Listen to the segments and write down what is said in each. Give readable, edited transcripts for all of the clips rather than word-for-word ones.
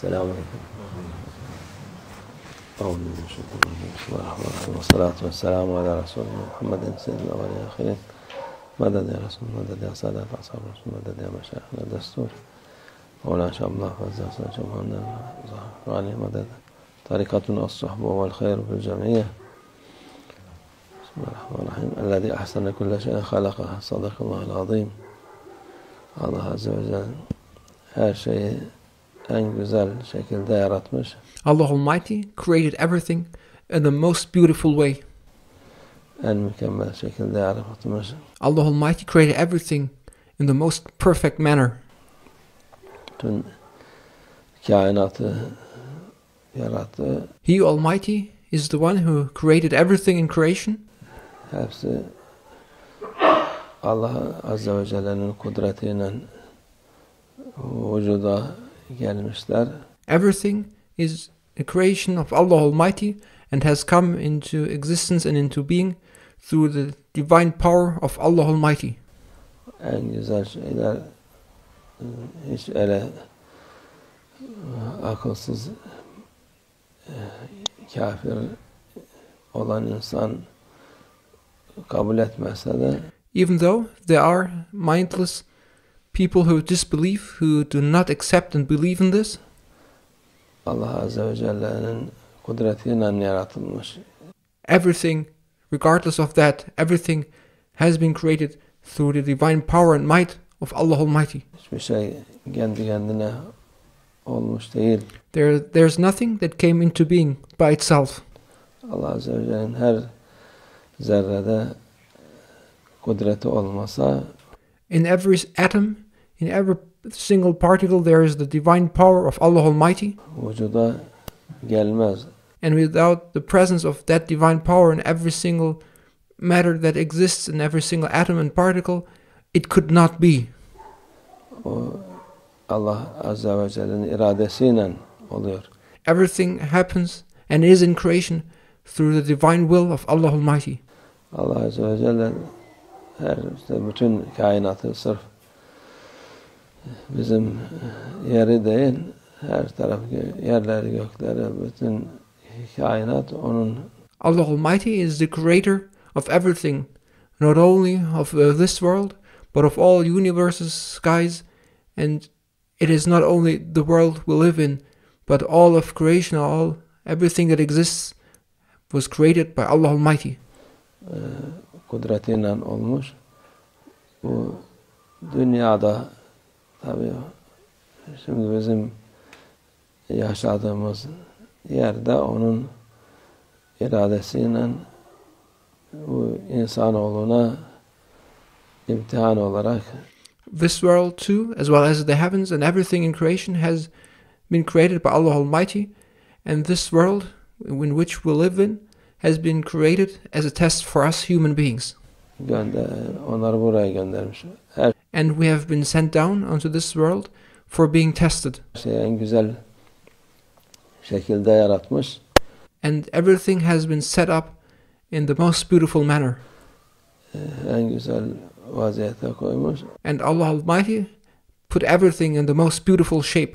Selamun Aleyküm. Bismillahirrahmanirrahim. Ve salatu ve selamu ala Resulü Muhammedin seyyidil evveli ve ahirin. Meded ya Resul, meded ya Sadat, ashab Resul, meded ya meşayihine destur. Mevla şablah ve zâsâ cemâne zâhrâni meded. Tarikatun as-sahbu vel khayru fil cemiyye. Bismillahirrahmanirrahim. Ellezî ahsene kulle şeyin halakaha. Sadakallahul azîm. Allah Azze ve Celle her şeyi en güzel şekilde yaratmış. Allah Almighty created everything in the most beautiful way. En mükemmel şekilde yaratmış. Allah Almighty created everything in the most perfect manner. Bütün kainatı yarattı. He Almighty is the one who created everything in creation. Hepsi Allah Azze ve Celle'nin kudretiyle vücuda gelmişler. Everything is a creation of Allah Almighty and has come into existence and into being through the divine power of Allah Almighty. En güzel şeyler hiç öyle akılsız kafir olan insan kabul etmese de Even though there are mindless people who disbelieve, who do not accept and believe in this, Allah Azze ve Celle'nin kudretiyle yaratılmış. everything, regardless of that, everything has been created through the divine power and might of Allah Almighty. Hiçbir şey kendi kendine olmuş değil. There's nothing that came into being by itself. Allah Azze ve Celle'nin her zerrede kudreti olmasa In every atom, in every single particle, there is the divine power of Allah Almighty. vücuda gelmez. And without the presence of that divine power in every single matter that exists in every single atom and particle, it could not be. O Allah Azze ve Celle'nin iradesiyle oluyor. Everything happens and is in creation through the divine will of Allah Almighty. Allah Azze ve Celle bütün kainatı sırf bizim yeri değil, her taraf yerleri gökleri, bütün kainat onun. Allah Almighty is the creator of everything, not only of this world, but of all universes, skies, and it is not only the world we live in, but all of creation, everything that exists was created by Allah Almighty. Kudretiyle olmuş. Bu dünyada tabii şimdi bizim yaşadığımız yerde onun iradesiyle bu insanoğluna imtihan olarak This world too, as well as the heavens and everything in creation, has been created by Allah Almighty, and this world in which we live in has been created as a test for us human beings. Onları buraya göndermiş. Her And we have been sent down onto this world for being tested. şeyi en güzel şekilde yaratmış. And everything has been set up in the most beautiful manner. En güzel vaziyete koymuş. And Allah Almighty put everything in the most beautiful shape.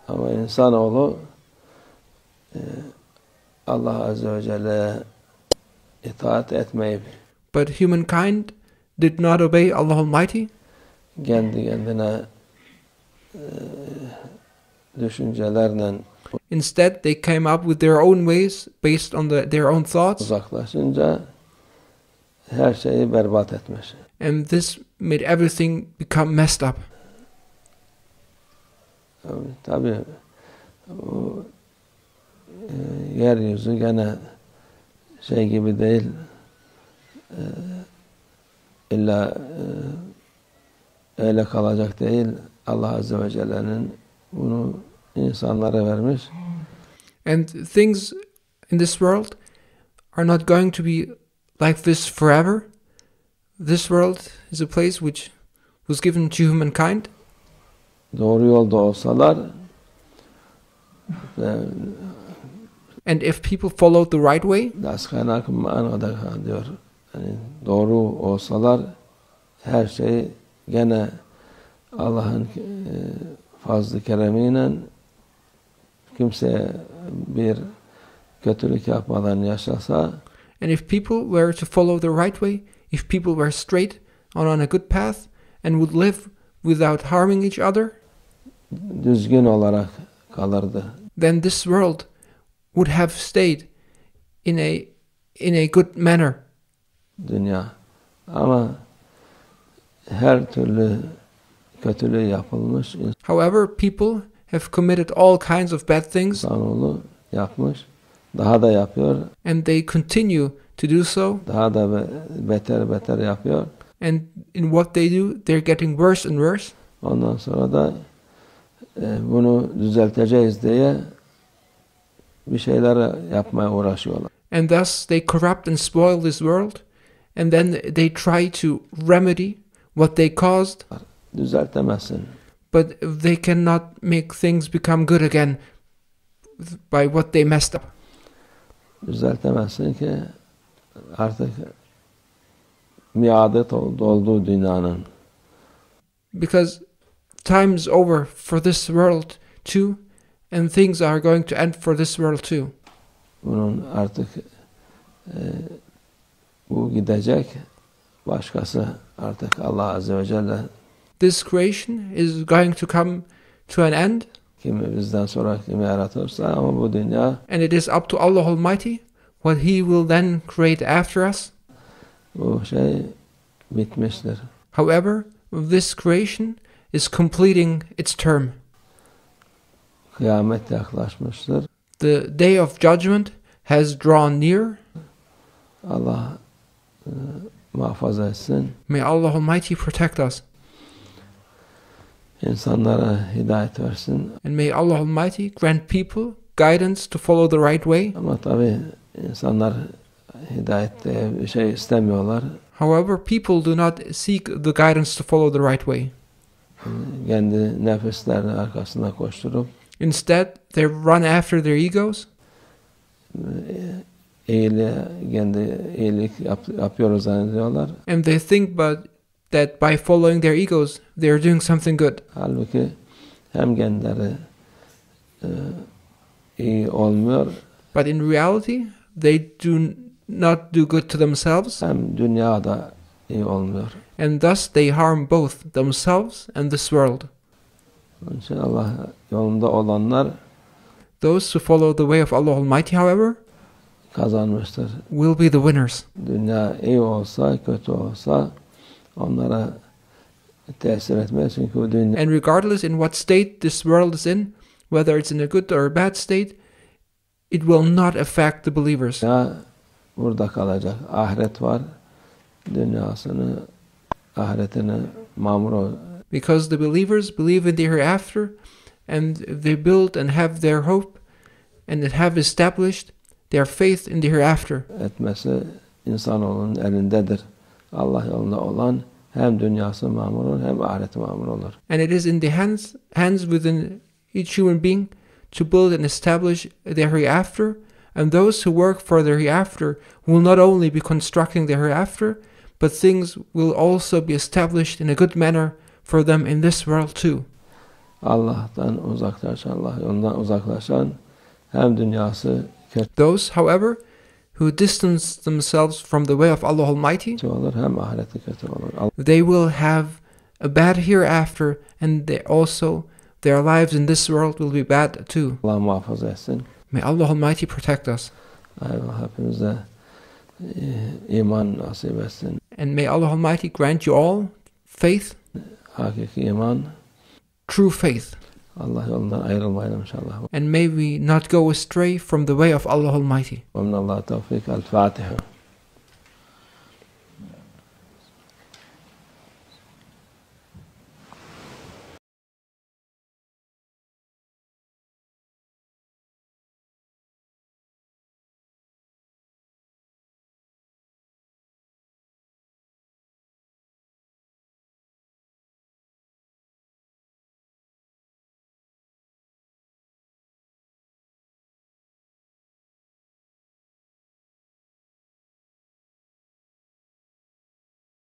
Ama insanoğlu Allah Azze ve Celle'ye itaat etmeyip But humankind did not obey Allah Almighty. kendi kendine düşüncelerle Instead, they came up with their own ways based on their own thoughts. uzaklaşınca her şeyi berbat etmiş. And this made everything become messed up. Tabii bu yeryüzü gene şey gibi değil. İlla öyle kalacak değil. Allah Azze ve Celle'nin bunu insanlara vermiş. And things in this world are not going to be like this forever. This world is a place which was given to humankind. Doğru yolda olsalar And if people followed the right way, diyor. Yani doğru olsalar her şey gene Allah'ın fazl-ı keremiyle kimse bir kötülük yapmadan yaşasa, And if people were to follow the right way, if people were straight on a good path and would live without harming each other, düzgün olarak kalırdı. then this world would have stayed in a good manner. Dünya. Ama her türlü kötülüğü yapılmış, However, people have committed all kinds of bad things, insanoğlu yapmış, daha da yapıyor, and they continue to do so. daha da beter yapıyor. And in what they do, they're getting worse and worse. Ondan sonra da bunu düzelteceğiz diye bir şeyler yapmaya uğraşıyorlar. And thus they corrupt and spoil this world, and then they try to remedy what they caused, Düzeltemezsin. but they cannot make things become good again by what they messed up. Düzeltemezsin ki artık miadet doldu dünyanın. Because time is over for this world too, and things are going to end for this world too. Bunun artık bu gidecek, başkası artık Allah Azze ve Celle This creation is going to come to an end, kimi bizden sonra kimi yaratırsa, ama bu dünya, and it is up to Allah Almighty what He will then create after us. bu şey bitmiştir. However, this creation is completing its term. Kıyamet yaklaşmıştır. The day of judgment has drawn near. Allah muhafaza etsin. May Allah Almighty protect us, İnsanlara hidayet versin. and may Allah Almighty grant people guidance to follow the right way. Ama tabii insanlar hidayet diye bir şey istemiyorlar. However, people do not seek the guidance to follow the right way. Kendi nefislerinin arkasında koşturup Instead, they run after their egos, kendi iyilik yapıyoruz zannediyorlar. and they think that by following their egos, they are doing something good. Halbuki hem kendileri iyi olmuyor, But in reality, they do not do good to themselves, hem dünyada iyi olmuyor. and thus they harm both themselves and this world. Onun için Allah yolunda olanlar Those who follow the way of Allah Almighty, however, kazanmıştır. will be the winners. Dünya iyi olsa, kötü olsa onlara tesir etmez. Çünkü bu dünya And regardless in what state this world is in, whether it's in a good or a bad state, it will not affect the believers. burada kalacak. Ahiret var. Dünyasını, ahiretini mamur. Because the believers believe in the hereafter, and they build and have their hope, and have established their faith in the hereafter. Etmesi insanoğlunun elindedir. Allah yolunda olan hem dünyası mamur olur, hem ahireti mamur olur. And it is in the hands within each human being to build and establish the hereafter, and those who work for the hereafter will not only be constructing the hereafter, but things will also be established in a good manner for them in this world too. Allah'tan uzaklaşan, Allah yolundan uzaklaşan hem dünyası Those, however, who distance themselves from the way of Allah Almighty, kötü olur, hem ahireti kötü olur. they will have a bad hereafter, and their lives in this world will be bad too. Allah muhafaza etsin. May Allah Almighty protect us, Hepimize iman nasip etsin. and may Allah Almighty grant you all faith, Hakiki iman. true faith, Allah yolundan ayrılmayalım inşallah. and may we not go astray from the way of Allah Almighty. Ve minallah tevfik. El Fatiha.